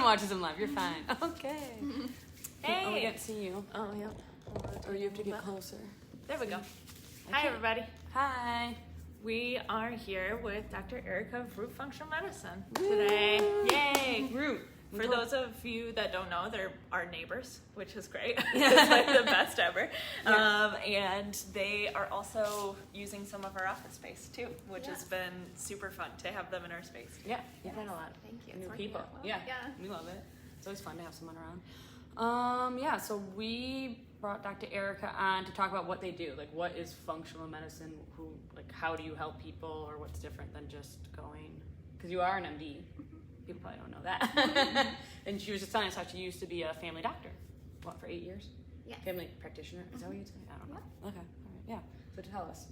watches them live. You're fine. Okay. Hey. Oh, we can't see you. Oh, yeah. Or you have to get closer. There we go. Hi, everybody. Hi. We are here with Dr. Erica of Root Functional Medicine today. Yay! Root. For those of you that don't know, they're our neighbors, which is great. It's like the best ever. Yeah. And they are also using some of our office space too, which has been super fun to have them in our space. Yeah, you've had a lot Thank you. new It's people. working out well. Yeah, we love it. It's always fun to have someone around. Yeah, so we brought Dr. Erica on to talk about what they do. Like, what is functional medicine? How do you help people, or what's different than just going? Because you are an MD. People probably don't know that. And she was just telling us how she used to be a family doctor. What, for 8 years? Yeah. Family practitioner? Is that what you'd say? I don't know. Okay. All right. Yeah. So tell us,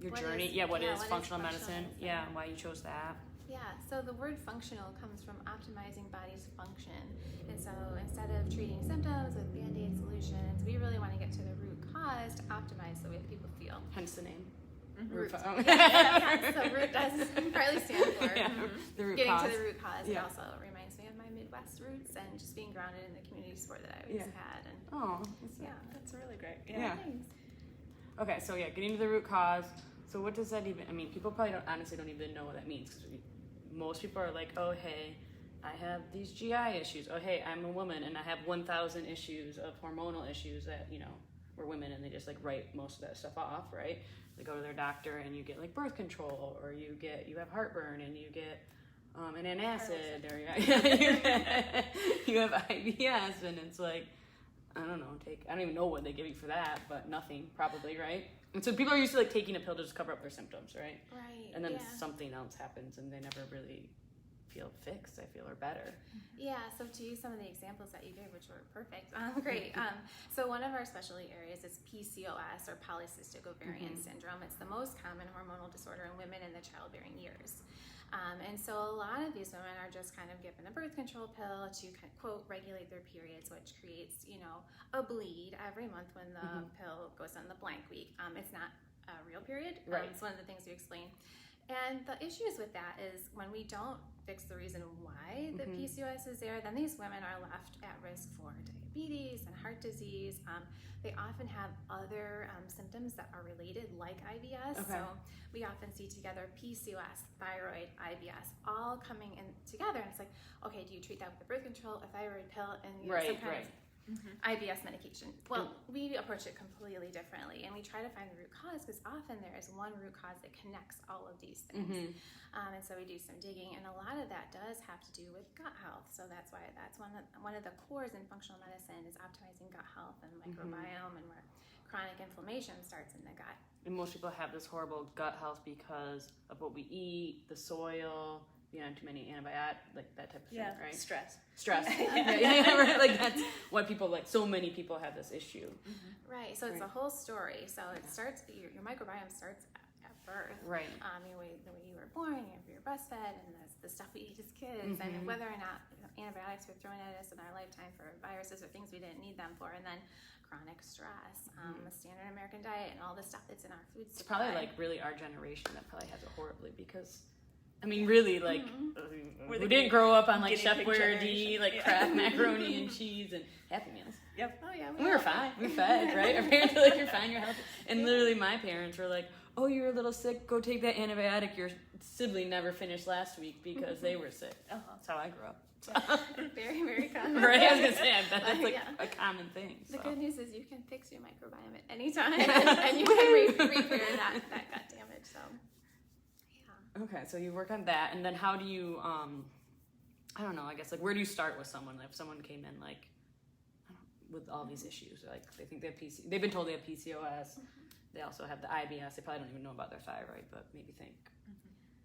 your journey. What is functional medicine? Yeah, and why you chose that. Yeah, so the word functional comes from optimizing body's function. And so instead of treating symptoms with Band-Aid solutions, we really want to get to the root cause to optimize the way people feel. Hence the name. Root. Yeah, so root does partly stand for the root getting cause. to the root cause. Yeah. It also reminds me of my Midwest roots and just being grounded in the community sport that I always had. And That's really great. Yeah. Okay, so getting to the root cause. So what does that even, people probably honestly don't even know what that means, because most people are like, oh, hey, I have these GI issues. Oh, hey, I'm a woman and I have 1,000 issues of hormonal issues that, we're women, and they just write most of that stuff off, right? They go to their doctor and you get birth control, or you have heartburn and you get an antacid, or you have IBS, and it's like, I don't even know what they give you for that, but nothing probably, right? And so people are used to taking a pill to just cover up their symptoms, right? Right. And then something else happens and they never really feel fixed, I feel, or better. Yeah, so to use some of the examples that you gave, which were perfect, great. So one of our specialty areas is PCOS, or polycystic ovarian syndrome. It's the most common hormonal disorder in women in the childbearing years. And so a lot of these women are just kind of given a birth control pill to, quote, regulate their periods, which creates, a bleed every month when the pill goes on the blank week. It's not a real period. Right. It's one of the things we explain. And the issues with that is when we don't fix the reason why the PCOS is there, then these women are left at risk for diabetes and heart disease. They often have other symptoms that are related, like IBS. Okay. So we often see together PCOS, thyroid, IBS, all coming in together. And it's like, okay, do you treat that with a birth control, a thyroid pill, and some kind of IBS medication? Well, we approach it completely differently, and we try to find the root cause, because often there is one root cause that connects all of these things. And so we do some digging, and a lot of that does have to do with gut health. So that's why that's one of the cores in functional medicine is optimizing gut health and microbiome, and where chronic inflammation starts in the gut. And most people have this horrible gut health because of what we eat, the soil, too many antibiotics, that type of thing, right? Stress. Right. That's why people, so many people have this issue. Right, so it's a whole story. So it starts, your microbiome starts at birth. Right. The way you were born, you're breastfed, and the stuff we eat as kids, and whether or not antibiotics were thrown at us in our lifetime for viruses or things we didn't need them for, and then chronic stress, the standard American diet, and all the stuff that's in our food supply. It's probably really our generation that probably has it horribly, because really, we didn't grow up on Chef Boyardee, Kraft macaroni and cheese and Happy Meals. Yep. Oh yeah, We were fine. We fed, right? Our parents were you're fine, you're healthy. And literally my parents were like, oh, you're a little sick, go take that antibiotic your sibling never finished last week because they were sick. That's how I grew up. So. Very, very common. Right? I was going to say, I bet that's a common thing. The good news is you can fix your microbiome at any time, and you can repair that gut damage. So. Okay, so you work on that, and then how do you, I don't know, I guess, where do you start with someone? If someone came in, with all these issues, they think they have they've been told they have PCOS, they also have the IBS, they probably don't even know about their thyroid, but maybe think.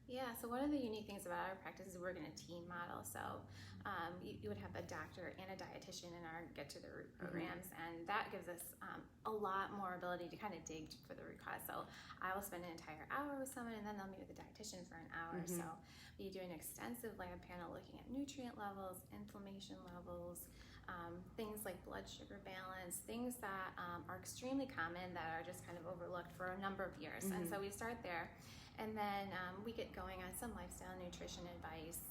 Yeah, so one of the unique things about our practice is we're in a team model. So you would have a doctor and a dietitian in our Get to the Root programs, and that gives us a lot more ability to kind of dig for the root cause. So I will spend an entire hour with someone, and then they'll meet with the dietitian for an hour. So we do an extensive lab panel looking at nutrient levels, inflammation levels, things like blood sugar balance, things that are extremely common that are just kind of overlooked for a number of years. And so we start there. And then we get going on some lifestyle nutrition advice.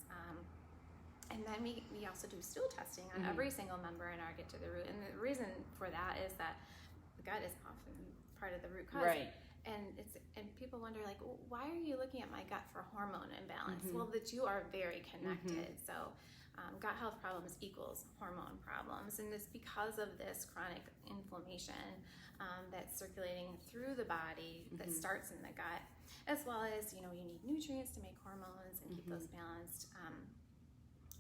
And then we also do stool testing on every single member in our Get to the Root. And the reason for that is that the gut is often part of the root cause. Right. And people wonder, like, why are you looking at my gut for hormone imbalance? Well, the two are very connected. So gut health problems equals hormone problems. And it's because of this chronic inflammation that's circulating through the body that starts in the gut, as well as, you need nutrients to make hormones and keep those balanced.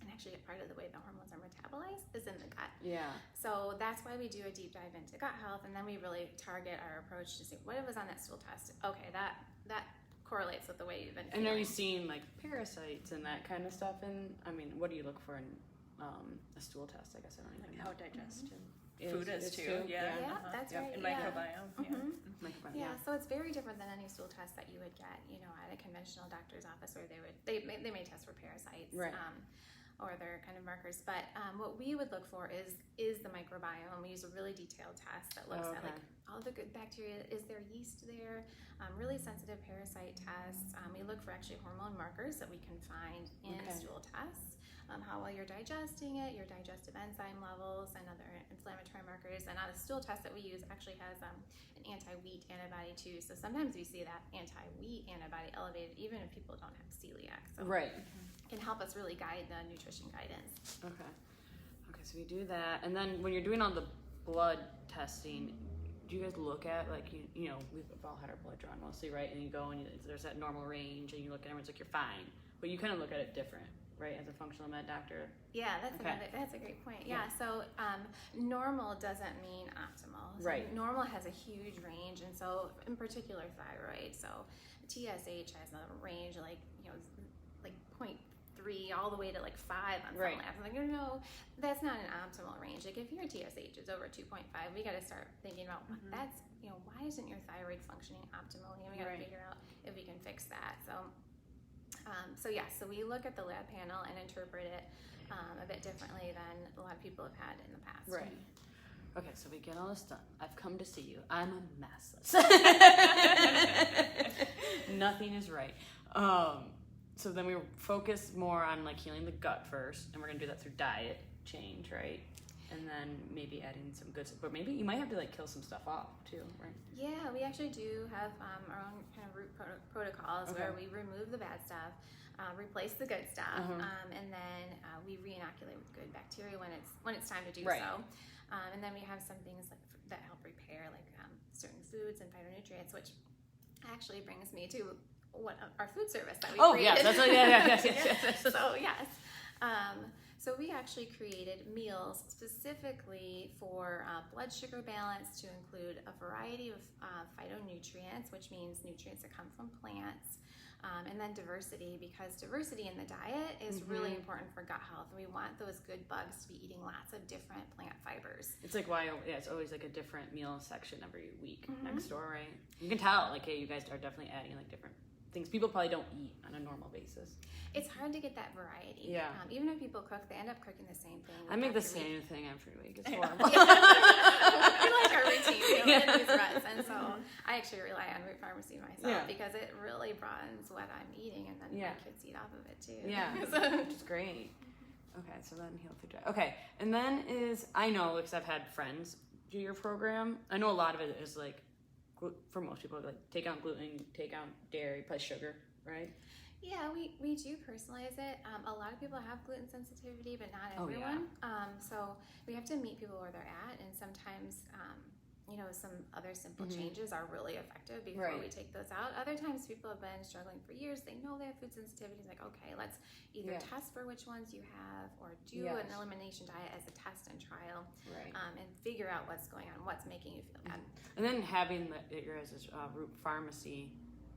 And actually, part of the way the hormones are metabolized is in the gut. Yeah. So that's why we do a deep dive into gut health, and then we really target our approach to see what was on that stool test. Okay, that correlates with the way you've been feeling. And are you seeing like parasites and that kind of stuff? And I mean, what do you look for in a stool test? I guess I don't even know. How digestion food is too. Yeah, that's right. And microbiome. Microbiome. Yeah, so it's very different than any stool test that you would get, at a conventional doctor's office, where they may test for parasites. Right. Or their kind of markers, but what we would look for is the microbiome, and we use a really detailed test that looks at like all the good bacteria. Is there yeast there? Really sensitive parasite tests. We look for actually hormone markers that we can find in stool tests. How well you're digesting it, your digestive enzyme levels, and other inflammatory markers. And the stool test that we use actually has an anti-wheat antibody too. So sometimes we see that anti-wheat antibody elevated even if people don't have celiac. So right. Can help us really guide the nutrition guidance. Okay, so we do that, and then when you're doing all the blood testing, do you guys look at, like, we've all had our blood drawn mostly, right? And you go and there's that normal range, and you look at everyone's like, you're fine, but you kind of look at it different, right? As a functional med doctor. Yeah, that's a great point. Yeah. So normal doesn't mean optimal. So right. Normal has a huge range, and so in particular thyroid. So TSH has a range like 0.3 all the way to 5 on some labs. I'm like, no, that's not an optimal range. Like if your TSH is over 2.5, we got to start thinking about that's, why isn't your thyroid functioning optimally? And we got to figure out if we can fix that. So we look at the lab panel and interpret it a bit differently than a lot of people have had in the past. Right. Okay, so we get all this done. I've come to see you. I'm a mess. Nothing is right. So then we focus more on healing the gut first, and we're gonna do that through diet change, right? And then maybe adding some good stuff, but maybe you might have to kill some stuff off too, right? Yeah, we actually do have our own kind of root protocols where we remove the bad stuff, replace the good stuff, and then we re-inoculate with good bacteria when it's time to do so. And then we have some things that help repair, certain foods and phytonutrients, which actually brings me to what our food service that we created. Yes. So yes. So we actually created meals specifically for blood sugar balance to include a variety of phytonutrients, which means nutrients that come from plants, and then diversity, because diversity in the diet is really important for gut health. We want those good bugs to be eating lots of different plant fibers. It's it's always a different meal section every week next door, right? You can tell, hey, you guys are definitely adding different things people probably don't eat on a normal basis. It's hard to get that variety. Yeah. Even if people cook, they end up cooking the same thing. I make the same thing every week. It's horrible. We like our routine, in these ruts. And so I actually rely on Root Pharmacy myself because it really broadens what I'm eating, and then my kids eat off of it too. Yeah, which is great. Okay, so then heal through diet. Okay, and then I know, because I've had friends do your program, I know a lot of it is for most people, take out gluten, take out dairy, plus sugar, right? Yeah, we do personalize it. A lot of people have gluten sensitivity, but not everyone. So we have to meet people where they're at, and sometimes, some other simple changes are really effective before we take those out. Other times, people have been struggling for years. They know they have food sensitivity. It's okay, let's either test for which ones you have, or do an elimination diet as a test and trial, and figure out what's going on, what's making you feel bad. And then having your as Root Pharmacy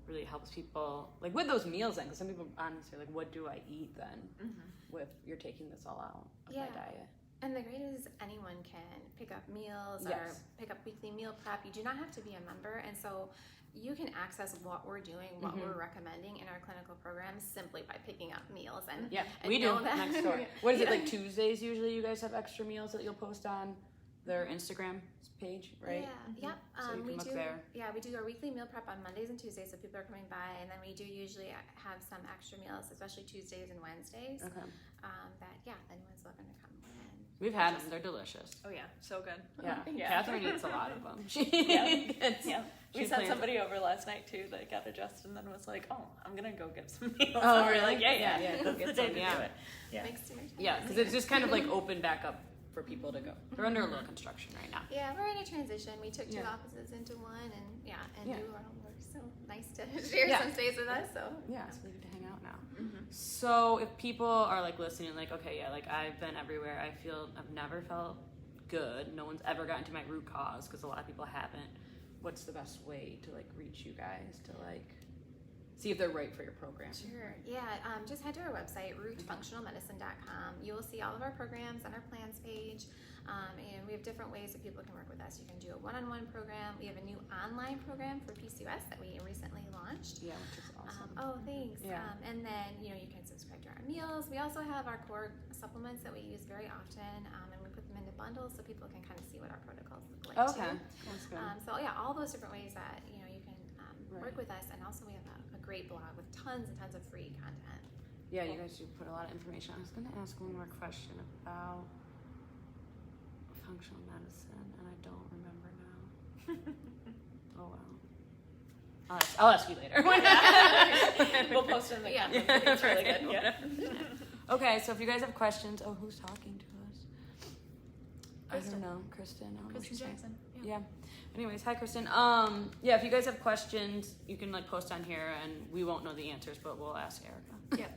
really helps people with those meals then, because some people honestly are what do I eat then with you're taking this all out of my diet. And the great is anyone can pick up meals or pick up weekly meal prep. You do not have to be a member, and so you can access what we're doing, what we're recommending in our clinical programs simply by picking up meals. And we do next door. What is it, Tuesdays usually you guys have extra meals that you'll post on their Instagram page, right? Yeah, yep. So you can look do. there. Yeah, we do our weekly meal prep on Mondays and Tuesdays, so people are coming by, and then we do usually have some extra meals, especially Tuesdays and Wednesdays. Okay. That anyone's welcome to come in. We've had them. They're delicious. Oh yeah, so good. Yeah. Yeah. Catherine eats a lot of them. Yeah. We She sent plans- somebody over last night too that got adjusted and then was like, "Oh, I'm gonna go get some meals." Oh, And we're really? like, yeah. Yeah, go That's get the day some, to yeah. do it. Yeah. Makes too much Yeah, sense. because it's just kind of like open back up for people to go. They're under a little construction right now. Yeah, we're in a transition. We took two Yeah. offices into one, and Yeah. do our own work. So nice to share Yeah. some space with us. So Yeah, so we get to hang out now. Mm-hmm. So if people are like listening, like, okay, yeah, like I've been everywhere. I've never felt good. No one's ever gotten to my root cause because a lot of people haven't. What's the best way to like reach you guys to like see if they're right for your program? Sure. Yeah. Just head to our website, rootfunctionalmedicine.com. You will see all of our programs on our plans page. And we have different ways that people can work with us. You can do a one-on-one program. We have a new online program for PCOS that we recently launched. Yeah, which is awesome. Thanks. Yeah. And then, you can subscribe to our meals. We also have our core supplements that we use very often, and we put them into bundles so people can kind of see what our protocols look like Okay, too. that's good. All those different ways that, you can Right. work with us. And also we have a great blog with tons and tons of free content. Yeah, you guys do put a lot of information. I was going to ask one more question about functional medicine, and I don't remember now. Oh well. I'll ask you later. We'll post it in the Yeah. comments. It's really good. Right. Yeah. Okay, so if you guys have questions, who's talking to us? I Kristen. don't know, Kristen. I don't know what Kristen she's saying. Jackson. Yeah. Anyways, hi Kristen. Yeah, if you guys have questions, you can like post on here, and we won't know the answers, but we'll ask Erica. Yeah.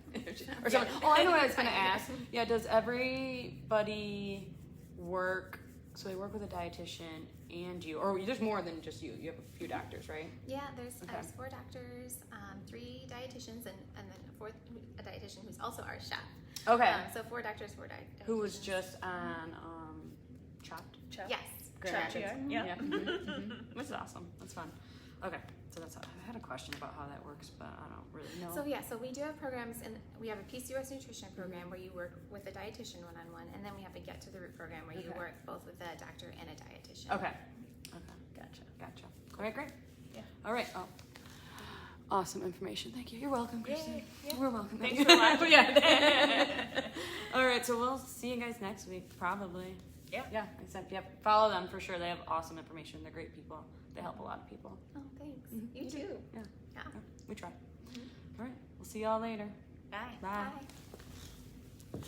Or someone. Oh, I know what I was gonna ask. Yeah, does everybody work? So they work with a dietitian and you, or there's more than just you. You have a few doctors, right? Yeah, there's Okay. 4 doctors, 3 dietitians, and then a dietitian who's also our chef. Okay. So 4 doctors, 4 dietitians. Who was just on Chopped? Chuck. Yes. Grand Chopped, Rapids. yeah. Which is awesome. That's fun. Okay, so that's. I had a question about how that works, but I don't really know. So we do have programs, and we have a PCOS nutrition program where you work with a dietitian one-on-one, and then we have a Get to the Root program where you Okay. work both with a doctor and a dietitian. Okay. Gotcha. All right, great. Yeah. All right. Oh. Awesome information. Thank you. You're welcome, Kristen. Yay. Yeah. We're welcome. Thanks Thank for you. watching. Yeah. All right, so we'll see you guys next week, probably. Yeah. Yeah, except, follow them for sure. They have awesome information. They're great people. They help a lot of people. Oh, thanks. Mhm. You too. Yeah. Yeah. We try. All right, we'll see y'all later. Bye. Bye. Bye.